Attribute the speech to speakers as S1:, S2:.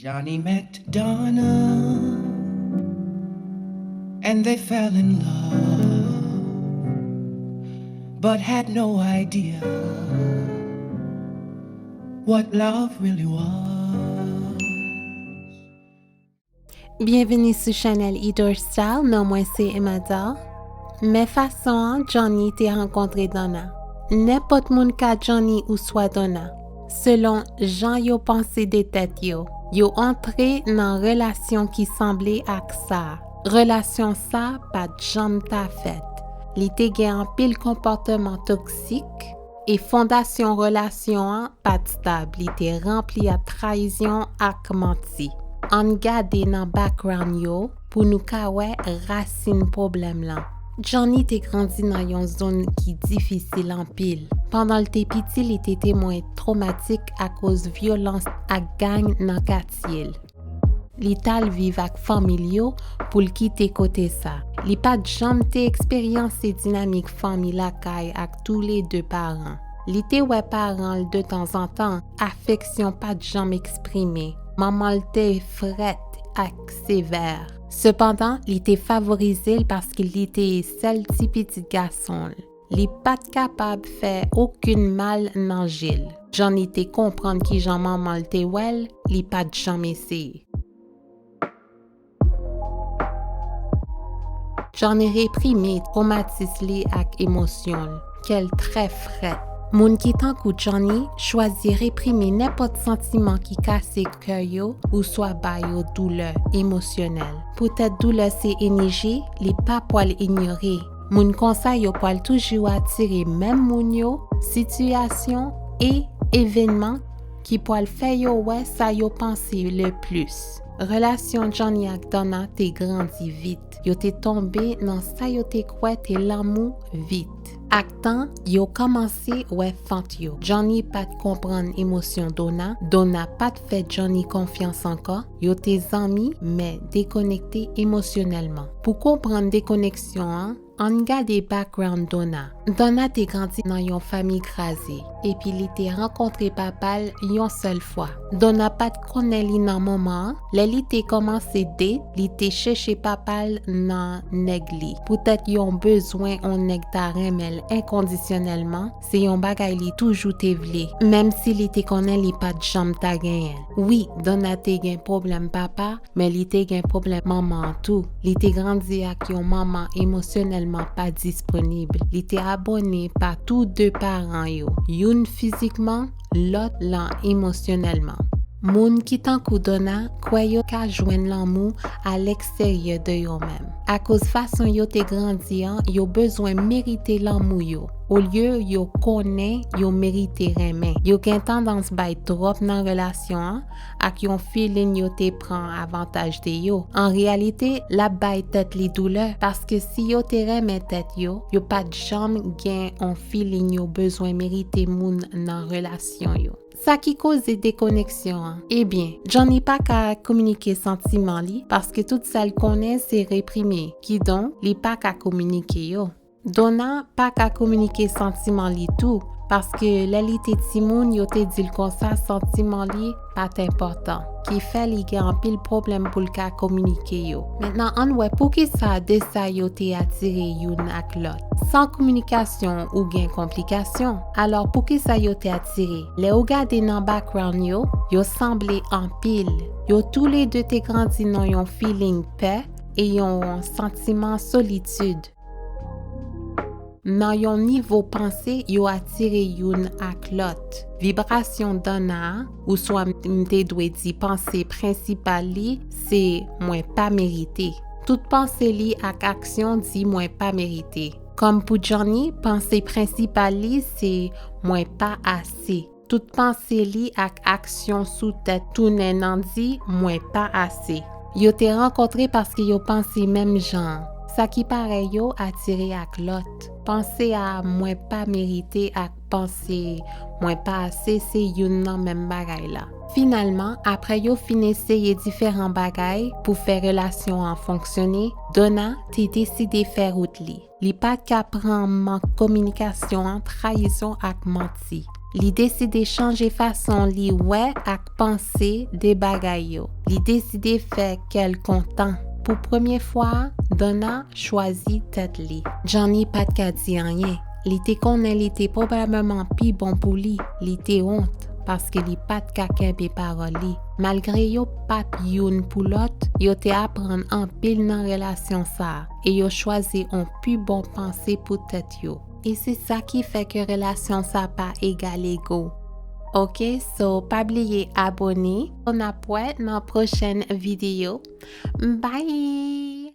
S1: Johnny met Donna and they fell in love, but had no idea what love really was.
S2: Bienvenue sur Chanel Idor Style, non moi c'est Emada. Mais façon, Johnny t'est rencontré Donna. N'importe moun ka Johnny ou soit Donna. Selon Jean yo pensé de tête yo entré dans relation qui semblait ak ça. Relation ça pas jam ta fait. Li te gen en pile comportement toxique et fondation relation pas stable. Li te rempli à trahison ak menti. On gade nan background yo pour nous ka wè racine problème là. Johnny te grandi dans une zone qui difficile en pile. Pendant le petit, il était témoin traumatique à cause de violence à gang dans quartier. L'ital vive avec famille pour le quitter côté ça. Li pas jamais expérience et dynamique famille la caille avec tous les deux parents. Li te ouais parents de temps en temps, affection pas jamais exprimée. Maman te frette ak sévère. Cependant, il était favorisé parce qu'il était seul petit garçon. Il n'est pas capable de faire aucun mal dans Gilles. J'en étais comprendre qui j'en maman te well, il pas jamais essayé. J'en ai réprimé traumatisé avec émotion, qu'elle très frais. Moun qui tant que Johnny choisit réprimer n'importe sentiment qui casse cœur yo ou soit ba yo douleur émotionnelle. Peut-être douleur c'est énergie, li pas poil ignorer. Moun conseil yo poil toujours attirer même moun yo, situation et événements qui poil fait yo ouais ça yo penser le plus. Relation Johnny ak Donna te grandi vite. Yo te tombé dans ça yo te croit te l'amour vite. Ak tan, yo commencé ouais fant yo. Johnny pas de comprendre émotion Donna. Donna pas de fait Johnny confiance encore. Yo te amis mais déconnecté émotionnellement. Pour comprendre déconnexion, on garde background Donna. Donna te grandi dans une famille crasée et puis il te rencontré papa une seule fois. Donna pas de connaît li nan moment, li te commencé date, li te chercher papa nan nègli. Peut-être yon besoin on nèg ta remel inconditionnellement, c'est yon bagay li toujours te vle. Même si li te connaît li pas de jam ta gen. Oui, Donna te gen problème papa, mais li te gen problème maman tout. Li te grandi ak yon maman émotionnellement pas disponible. Li te abonné par tous deux parents yo. Youn physiquement, l'autre là émotionnellement. Moun qui tan kou Donna, kwa yo ka jwenn l'amour à l'extérieur de yo même. À cause façon yo te grandi, yo besoin mériter l'amour yo. Au lieu yo connaît, yo mérite remen. Yo gen tendance bay trop nan relation ak yon feeling yo te prend avantage de yo. En réalité, la bay tête li douleur parce que si yo te remen tête yo pas jam gen on feeling yo besoin mériter moun nan relation yo. Ça qui cause des déconnexions. Eh bien, Johnny pas qu'à communiquer sentiment li parce que tout ça le connaît c'est réprimé. Qui donc, li pas qu'à communiquer yo. Donna pas qu'à communiquer sentiment li tout parce que l'élite Timoun yo te dit comme ça sentiment li pas important qui fait li gen en pile problème pour le ka communiquer yo. Maintenant on ouais pour qui ça de ça yo te attiré youn ak l'autre. Sans communication ou gen complication. Alors pour qui ça yo te attiré? Les ou gade nan background yo semblé en pile. Yo tous les deux te grandi dans yon feeling paix et yon sentiment solitude. Dans yon niveau pensée, yo attiré youn ak l'autre. Vibration Donna, ou soit m'te dwe di pensée principale li, c'est moins pas mérité. Toute pensée li ak action dit moins pas mérité. Comme pour Johnny, pensée principale li, c'est moins pas assez. Toute pensée li ak action sous tête tourne nan di moins pas assez. Yo te rencontré parce que yo pensé même genre. Ça qui paraît yo attiré ak l'autre. Penser à moins pas mérité ak penser moins pas assez c'est yon nan même bagay là. Finalement, après yo fin essayer différents bagay pour faire relation en fonctionner, Donna te décidé faire route li. Li pas qu'à prendre manque communication, trahison ak menti. Li deside chanje fason li wè ak panse de bagay yo. Li deside fè kel kontan. Pour première fois, Donna choisi tête li. Johnny pat ka di rien. Li te konnen li te probablement pi bon pou li. Li te honte parce que li pat ka kembe parol li. Malgré yo pat youn pou lot, yo te apprend en pile nan relasyon sa. Et yo choisi un pi bon pensée pour tête yo. Et c'est ça qui fait que relasyon sa pa égal ego. Ok, so pa bliye abone. On apwè nan prochaine vidéo. Bye!